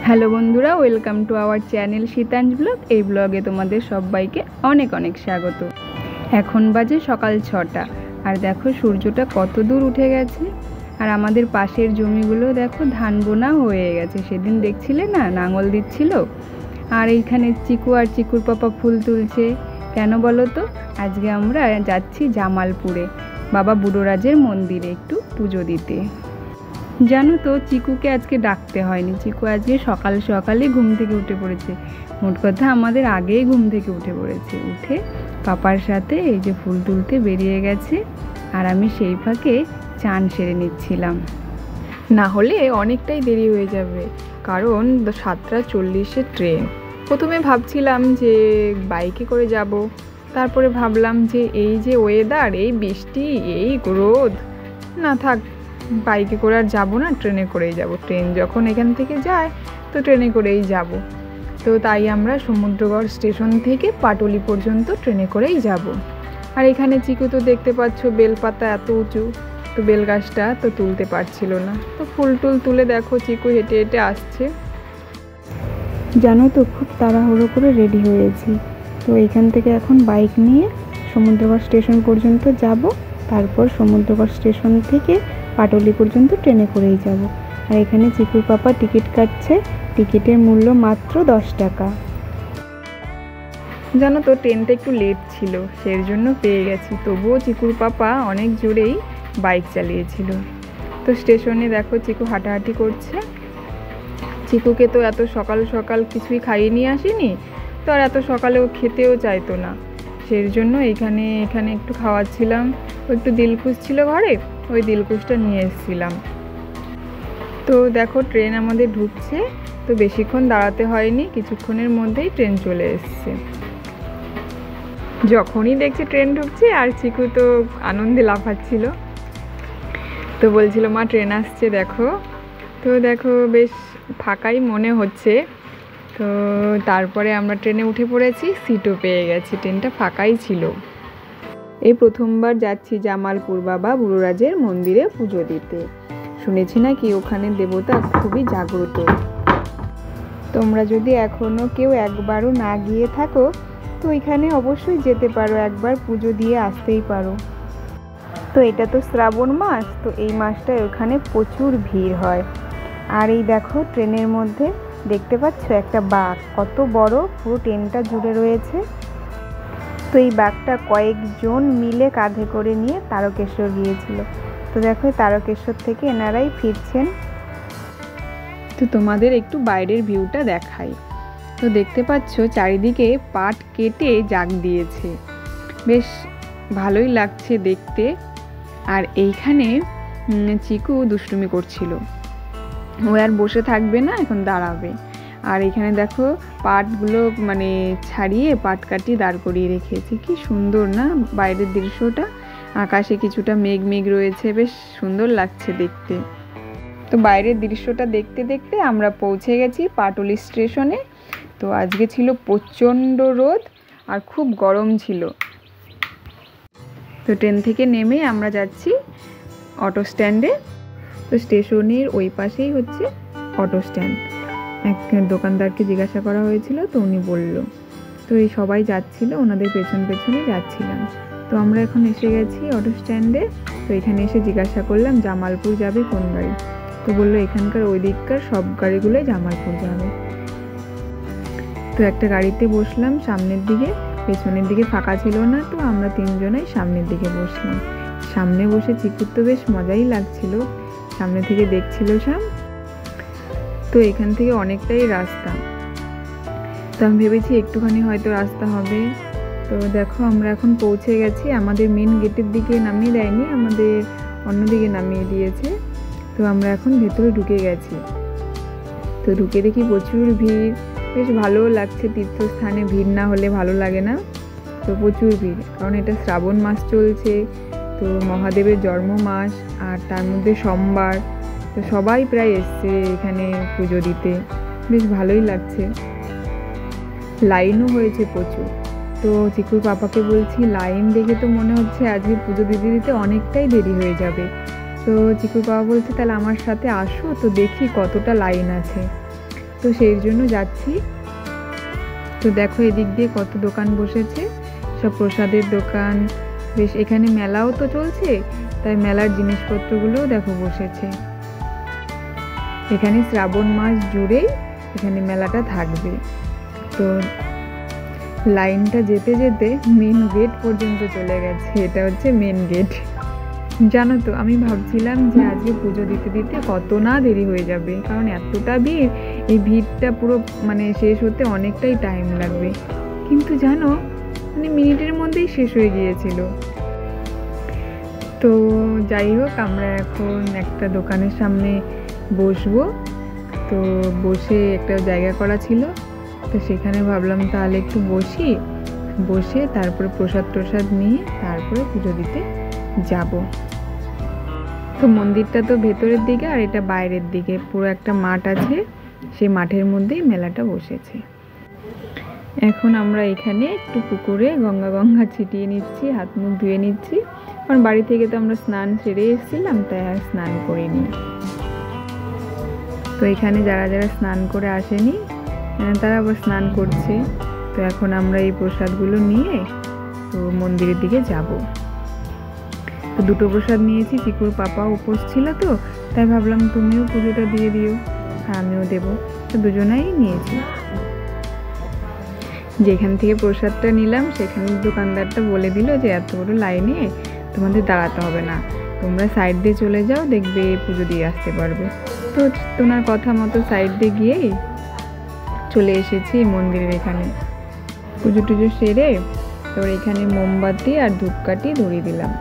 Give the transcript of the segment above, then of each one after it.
Hello বন্ধুরা, welcome to our channel Shitanj blog. এই ব্লগে তোমাদের সবাইকে অনেক অনেক স্বাগত। এখন বাজে সকাল 6টা, আর দেখো সূর্যটা কত দূর উঠে গেছে। আর আমাদের পাশের জমিগুলো দেখো ধান বোনা হয়ে গেছে। সেদিন দেখছিলে না, নাঙল দিচ্ছিল। আর এইখানে চিকু আর চিকুর পাপা ফুল তুলছে। কেন বলো তো? আজকে আমরা যাচ্ছি জামালপুরে বাবা বুড়োরাজের মন্দিরে একটু পুজো দিতে। জানো তো, চিকুকে আজকে ডাকতে হয়নি। চিকু আজকে সকাল সকালই ঘুম থেকে উঠে পড়েছে। মোট কথা আমাদের আগেই ঘুম থেকে উঠে পড়েছে। উঠে পাপার সাথে এই যে ফুল তুলতে বেরিয়ে গেছে, আর আমি সেই ফাঁকে চান সেরে নিচ্ছিলাম। না হলে অনেকটাই দেরি হয়ে যাবে, কারণ 7:40 ট্রেন। প্রথমে ভাবছিলাম যে বাইকে করে যাব, তারপরে ভাবলাম যে এই যে ওয়েদার, এই বৃষ্টি, এই রোদ, না থাক, বাইকে করে আর যাবো না, ট্রেনে করেই যাব। ট্রেন যখন এখান থেকে যায় তো ট্রেনে করেই যাব। তো তাই আমরা সমুদ্রগড় স্টেশন থেকে পাটুলি পর্যন্ত ট্রেনে করেই যাব। আর এখানে চিকু তো দেখতে পাচ্ছ, বেলপাতা এত উঁচু, তো বেল গাছটা তো তুলতে পারছিল না। তো ফুল টুল তুলে দেখো চিকু হেঁটে হেঁটে আসছে। জানো তো, খুব তাড়াহুড়ো করে রেডি হয়েছি। তো এখান থেকে এখন বাইক নিয়ে সমুদ্রগড় স্টেশন পর্যন্ত যাব, তারপর সমুদ্রগড় স্টেশন থেকে পাটুলি পর্যন্ত ট্রেনে করেই যাব। আর এখানে চিকুর পাপা টিকিট কাটছে। টিকিটের মূল্য মাত্র 10 টাকা। জানো তো, ট্রেনটা একটু লেট ছিল, সেই জন্য পেয়ে গেছি। তবুও চিকুর পাপা অনেক জোরেই বাইক চালিয়েছিল। তো স্টেশনে দেখো চিকু হাঁটাহাঁটি করছে। চিকুকে তো এত সকাল সকাল কিছুই খাইয়ে নিয়ে আসিনি, তো আর এত সকালেও খেতেও চাইতো না। সেই জন্য এখানে একটু খাওয়াচ্ছিলাম। একটু দিলকুশ ছিল ঘরে, ওই দিলকুশটা নিয়ে এসেছিলাম। তো দেখো ট্রেন আমাদের ঢুকছে, তো বেশিক্ষণ দাঁড়াতে হয়নি, কিছুক্ষণের মধ্যেই ট্রেন চলে এসছে। যখনই দেখছি ট্রেন ঢুকছে, আর চিকু তো আনন্দে লাফাচ্ছিল, তো বলছিল মা ট্রেন আসছে দেখো। তো দেখো বেশ ফাঁকাই মনে হচ্ছে। তো তারপরে আমরা ট্রেনে উঠে পড়েছি, সিটও পেয়ে গেছি, ট্রেনটা ফাঁকাই ছিল। এই প্রথমবার যাচ্ছি জামালপুর বাবা বুড়োরাজের মন্দিরে পুজো দিতে। শুনেছি নাকি ওখানে দেবতা খুবই জাগ্রত। তোমরা যদি এখনো কেউ একবারও না গিয়ে থাকো, তো এখানে অবশ্যই যেতে পারো, একবার পুজো দিয়ে আসতেই পারো। তো এটা তো শ্রাবণ মাস, তো এই মাসটায় ওখানে প্রচুর ভিড় হয়। আর এই দেখো ট্রেনের মধ্যে দেখতে পাচ্ছ একটা বাঘ, কত বড়, পুরো ট্রেনটা জুড়ে রয়েছে। তো এই বাঘটা কয়েকজন মিলে কাঁধে করে নিয়ে তারকেশ্বর গিয়েছিল। তো দেখো তারকেশ্বর থেকে এনারাই ফিরছেন। তো তোমাদের একটু বাইরের ভিউটা দেখাই। তো দেখতে পাচ্ছ চারিদিকে পাট কেটে জাগ দিয়েছে, বেশ ভালোই লাগছে দেখতে। আর এইখানে চিকু দুষ্টুমি করছিল, ও আর বসে থাকবে না, এখন দাঁড়াবে। আর এখানে দেখো পাটগুলো মানে ছাড়িয়ে পাট কাটিয়ে দাঁড় করিয়ে রেখেছি। কি সুন্দর না বাইরের দৃশ্যটা, আকাশে কিছুটা মেঘ মেঘ রয়েছে, বেশ সুন্দর লাগছে দেখতে। তো বাইরের দৃশ্যটা দেখতে দেখতে আমরা পৌঁছে গেছি পাটুলি স্টেশনে। তো আজকে ছিল প্রচণ্ড রোদ আর খুব গরম ছিল। তো ট্রেন থেকে নেমে আমরা যাচ্ছি অটো স্ট্যান্ডে। তো স্টেশনের ওই পাশেই হচ্ছে অটো স্ট্যান্ড। এক দোকানদারকে জিজ্ঞাসা করা হয়েছিল, তো উনি বলল। তো এই সবাই যাচ্ছিল, ওনাদের পেছন পেছনে যাচ্ছিলাম। তো আমরা এখন এসে গেছি অটো স্ট্যান্ডে। তো এখানে এসে জিজ্ঞাসা করলাম জামালপুর যাবে কোন গাড়ি। তো বললো এখানকার ওই দিককার সব গাড়িগুলোই জামালপুর যাবে। তো একটা গাড়িতে বসলাম সামনের দিকে, পেছনের দিকে ফাঁকা ছিল না, তো আমরা তিনজনাই সামনের দিকে বসলাম। সামনে বসে চিকুর তো বেশ মজাই লাগছিল, সামনে থেকে দেখছিল সব। তো এখান থেকে অনেকটাই রাস্তা, তো আমি ভেবেছি একটুখানি হয়তো রাস্তা হবে। তো দেখো আমরা এখন পৌঁছে গেছি। আমাদের মেন গেটের দিকে নামিয়ে দেয়নি, আমাদের অন্যদিকে নামিয়ে দিয়েছে। তো আমরা এখন ভেতরে ঢুকে গেছি। তো ঢুকে দেখি প্রচুর ভিড়, বেশ ভালোও লাগছে। তীর্থস্থানে ভিড় না হলে ভালো লাগে না। তো প্রচুর ভিড়, কারণ এটা শ্রাবণ মাস চলছে, তো মহাদেবের জন্ম মাস, আর তার মধ্যে সোমবার। তো সবাই প্রায় এসছে এখানে পুজো দিতে, বেশ ভালোই লাগছে। লাইনও হয়েছে প্রচুর। তো চিকুর পাপাকে বলছি, লাইন দেখে তো মনে হচ্ছে আজকে পুজো দিতে দিতে অনেকটাই দেরি হয়ে যাবে। তো চিকুর পাপা বলছে তাহলে আমার সাথে আসো, তো দেখি কতটা লাইন আছে। তো সেই জন্য যাচ্ছি। তো দেখো এদিক দিয়ে কত দোকান বসেছে, সব প্রসাদের দোকান। বেশ এখানে মেলাও তো চলছে, তাই মেলার জিনিসপত্রগুলোও দেখো বসেছে। এখানে শ্রাবণ মাস জুড়েই এখানে মেলাটা থাকবে। তো লাইনটা যেতে যেতে মেন গেট পর্যন্ত চলে গেছে। এটা হচ্ছে মেন গেট। জানো তো আমি ভাবছিলাম যে আজকে পুজো দিতে দিতে কত না দেরি হয়ে যাবে, কারণ এতটা ভিড়, এই ভিড়টা পুরো মানে শেষ হতে অনেকটাই টাইম লাগবে। কিন্তু জানো মানে মিনিটের মধ্যেই শেষ হয়ে গিয়েছিল। তো যাই হোক, আমরা এখন একটা দোকানের সামনে বসবো। তো বসে একটা জায়গা করা ছিল, তো সেখানে ভাবলাম তাহলে একটু বসে তারপরে প্রসাদ নিয়ে তারপরে পুজো দিতে যাব। তো মন্দিরটা তো ভেতরের দিকে আর এটা বাইরের দিকে, পুরো একটা মাঠ আছে, সেই মাঠের মধ্যেই মেলাটা বসেছে। এখন আমরা এখানে একটু পুকুরে গঙ্গা ছিটিয়ে নিচ্ছি, হাত মুখ ধুয়ে নিচ্ছি, কারণ বাড়ি থেকে তো আমরা স্নান সেরে এসেছিলাম, তাই আর স্নান করিনি। তো এখানে যারা যারা স্নান করে আসেনি তারা আবার স্নান করছে। তো এখন আমরা এই প্রসাদগুলো নিয়ে তো মন্দিরের দিকে যাব। তো দুটো প্রসাদ নিয়েছি, চিকুর পাপা উপোস ছিল, তো তাই ভাবলাম তুমিও পুজোটা দিয়ে দিও আর আমিও দেবো। তো দুজনাই নিয়েছি। যেখান থেকে প্রসাদটা নিলাম সেখানে দোকানদারটা বলে দিল যে এত বড় লাইনে তোমাদের দাঁড়াতে হবে না, তোমরা সাইড দিয়ে চলে যাও, দেখবে পুজো দিয়ে আসতে পারবে। তো তোমার কথা মতো সাইড দিয়ে গিয়েই চলে এসেছি মন্দিরের এখানে। পুজো টুজো সেরে তারপর এখানে মোমবাতি আর ধূপকাঠি ধরিয়ে দিলাম।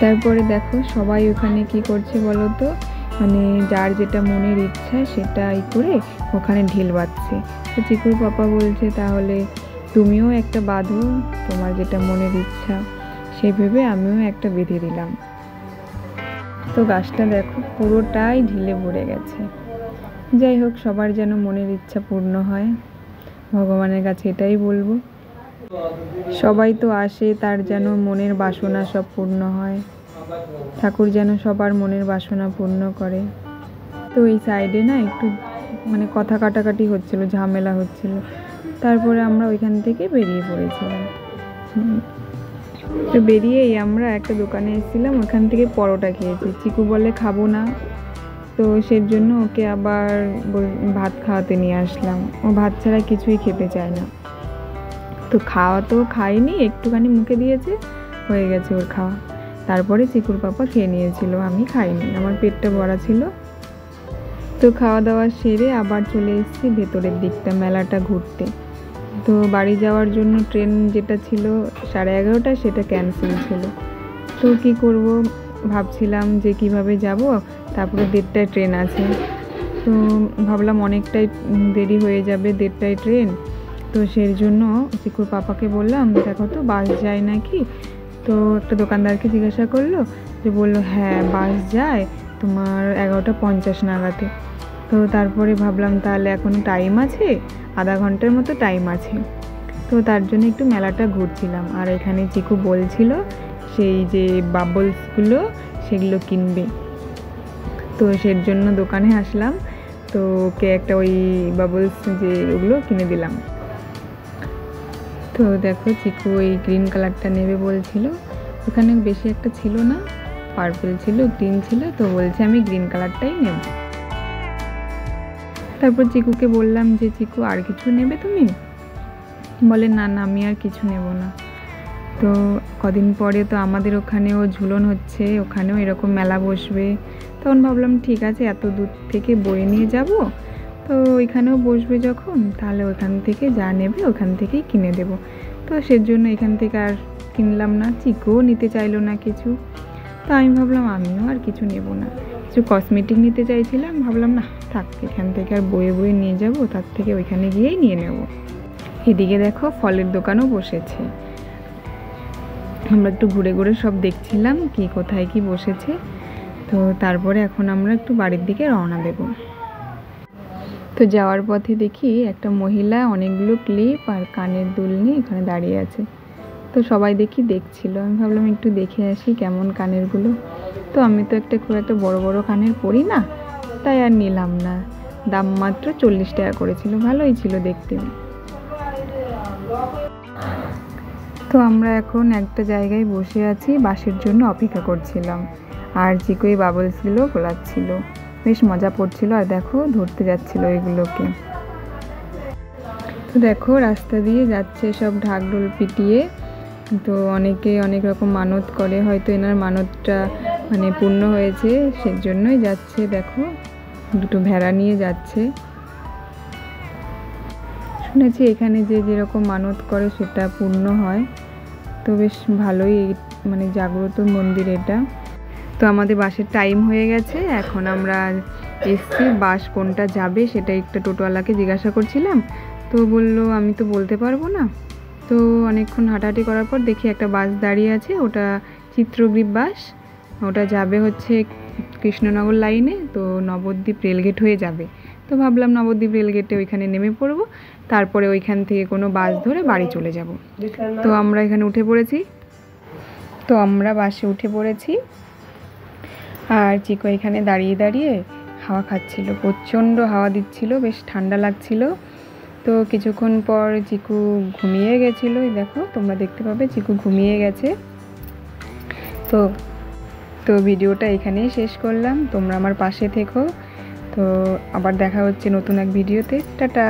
তারপরে দেখো সবাই ওখানে কি করছে বলো তো, মানে যার যেটা মনের ইচ্ছা সেটাই করে ওখানে ঢিল বাঁধছে। তো চিকুর পাপা বলছে তাহলে তুমিও একটা বাঁধো, তোমার যেটা মনের ইচ্ছা। সেই ভেবে আমিও একটা বেঁধে দিলাম। তো গাছটা দেখো পুরোটাই ঢিলে ভরে গেছে। যাই হোক, সবার যেন মনের ইচ্ছা পূর্ণ হয়, ভগবানের কাছে এটাই বলবো। সবাই তো আসে, তার যেন মনের বাসনা সব পূর্ণ হয়, ঠাকুর যেন সবার মনের বাসনা পূর্ণ করে। তো এই সাইডে না একটু মানে কথা কাটাকাটি হচ্ছিল, ঝামেলা হচ্ছিল। তারপরে আমরা ওইখান থেকে বেরিয়ে পড়েছিলাম। তো বেরিয়েই আমরা একটা দোকানে এসেছিলাম, ওখান থেকে পরোটা খেয়েছি। চিকু বলে খাবো না, তো সেই জন্য ওকে আবার ভাত খাওয়াতে নিয়ে আসলাম। ও ভাত ছাড়া কিছুই খেতে চায় না। তো খাওয়া তো খাইনি, একটুখানি মুখে দিয়েছে, হয়ে গেছে ওর খাওয়া। তারপরে চিকুর পাপা খেয়ে নিয়েছিল, আমি খাইনি, আমার পেটটা ভরা ছিল। তো খাওয়া দাওয়া সেরে আবার চলে এসেছি ভেতরের দিকটা মেলাটা ঘুরতে। তো বাড়ি যাওয়ার জন্য ট্রেন যেটা ছিল 11:30, সেটা ক্যান্সেল ছিল। তো কি করব ভাবছিলাম যে কিভাবে যাব, তারপরে 1:30টায় ট্রেন আছে। তো ভাবলাম অনেকটাই দেরি হয়ে যাবে, 1:30টায় ট্রেন। তো সেই জন্য চিকুর পাপাকে বললাম দেখো তো বাস যায় নাকি। তো একটা দোকানদারকে জিজ্ঞাসা করলো, যে বললো হ্যাঁ বাস যায় তোমার 11:50 নাগাদে। তো তারপরে ভাবলাম তাহলে এখনও টাইম আছে, আধা ঘন্টার মতো টাইম আছে। তো তার জন্য একটু মেলাটা ঘুরছিলাম। আর এখানে চিকু বলছিল সেই যে বাবলসগুলো সেগুলো কিনবে, তো সেই জন্য দোকানে আসলাম। তো ওকে একটা ওই বাবলস যে ওগুলো কিনে দিলাম। তো দেখো চিকু ওই গ্রিন কালারটা নেবে বলছিল, ওখানে বেশি একটা ছিল না, পার্পল ছিল, গ্রিন ছিল, তো বলছে আমি গ্রিন কালারটাই নেব। তারপর চিকুকে বললাম যে চিকু আর কিছু নেবে তুমি? বলে না না আমি আর কিছু নেব না। তো কদিন পরে তো আমাদের ওখানেও ঝুলন হচ্ছে, ওখানেও এরকম মেলা বসবে। তখন ভাবলাম ঠিক আছে, এত দূর থেকে বয়ে নিয়ে যাব, তো ওইখানেও বসবে যখন, তাহলে ওখান থেকে যা নেবে ওখান থেকেই কিনে দেব। তো সেজন্য এখান থেকে আর কিনলাম না, চিকুও নিতে চাইলো না কিছু। তো আমি ভাবলাম আমিও আর কিছু নেব না, কিছু কসমেটিক নিতে চাইছিলাম, ভাবলাম না থাক, এখান থেকে আর বয়ে বয়ে নিয়ে যাব, তার থেকে ওইখানে গিয়েই নিয়ে নেব। এদিকে দেখো ফলের দোকানও বসেছে, আমরা একটু ঘুরে ঘুরে সব দেখছিলাম কি কোথায় কি বসেছে। তো তারপরে এখন আমরা একটু বাড়ির দিকে রওনা দেব। তো যাওয়ার পথে দেখি একটা মহিলা অনেকগুলো ক্লিপ আর কানের দুল নিয়ে এখানে দাঁড়িয়ে আছে। তো সবাই দেখছিল, আমি ভাবলাম একটু দেখে আসি কেমন কানেরগুলো। তো আমি তো খুব একটা বড় বড় কানের পরি না, তাই আর নিলাম না। দাম মাত্র 40 টাকা করেছিল, ভালোই ছিল দেখতে। তো আমরা এখন একটা জায়গায় বসে আছি, বাসের জন্য অপেক্ষা করছিলাম। আর চিকুই বাবলসগুলো গোলাচ্ছিল, বেশ মজা পড়ছিল। আর দেখো ধরতে যাচ্ছিল এগুলোকে। তো দেখো রাস্তা দিয়ে যাচ্ছে সব ঢাকঢোল পিটিয়ে। তো অনেকে অনেক রকম মানত করে, হয়তো এনার মানতটা মানে পূর্ণ হয়েছে, সেজন্যই যাচ্ছে। দেখো দুটো ভেড়া নিয়ে যাচ্ছে। শুনেছি এখানে যে যেরকম মানত করে সেটা পূর্ণ হয়। তো বেশ ভালোই মানে জাগ্রত মন্দির এটা। তো আমাদের বাসের টাইম হয়ে গেছে, এখন আমরা এসছি। বাস কোনটা যাবে সেটা একটা টোটোওয়ালাকে জিজ্ঞাসা করছিলাম। তো বললো আমি তো বলতে পারবো না। তো অনেকক্ষণ হাঁটাহাঁটি করার পর দেখি একটা বাস দাঁড়িয়ে আছে, ওটা চিত্রগ্রীব বাস। ওটা যাবে হচ্ছে কৃষ্ণনগর লাইনে, তো নবদ্বীপ রেলগেট হয়ে যাবে। তো ভাবলাম নবদ্বীপ রেলগেটে ওইখানে নেমে পড়বো, তারপরে ওইখান থেকে কোনো বাস ধরে বাড়ি চলে যাব। তো আমরা এখানে উঠে পড়েছি। তো আমরা বাসে উঠে পড়েছি। আর চিকু এখানে দাঁড়িয়ে দাঁড়িয়ে হাওয়া খাচ্ছিল, প্রচণ্ড হাওয়া দিচ্ছিল, বেশ ঠান্ডা লাগছিল। তো কিছুক্ষণ পর চিকু ঘুমিয়ে গেছিলো। দেখো তোমরা দেখতে পাবে চিকু ঘুমিয়ে গেছে। তো ভিডিওটা এখানেই শেষ করলাম। তোমরা আমার পাশে থেকো। তো আবার দেখা হচ্ছে নতুন এক ভিডিওতে। টাটা।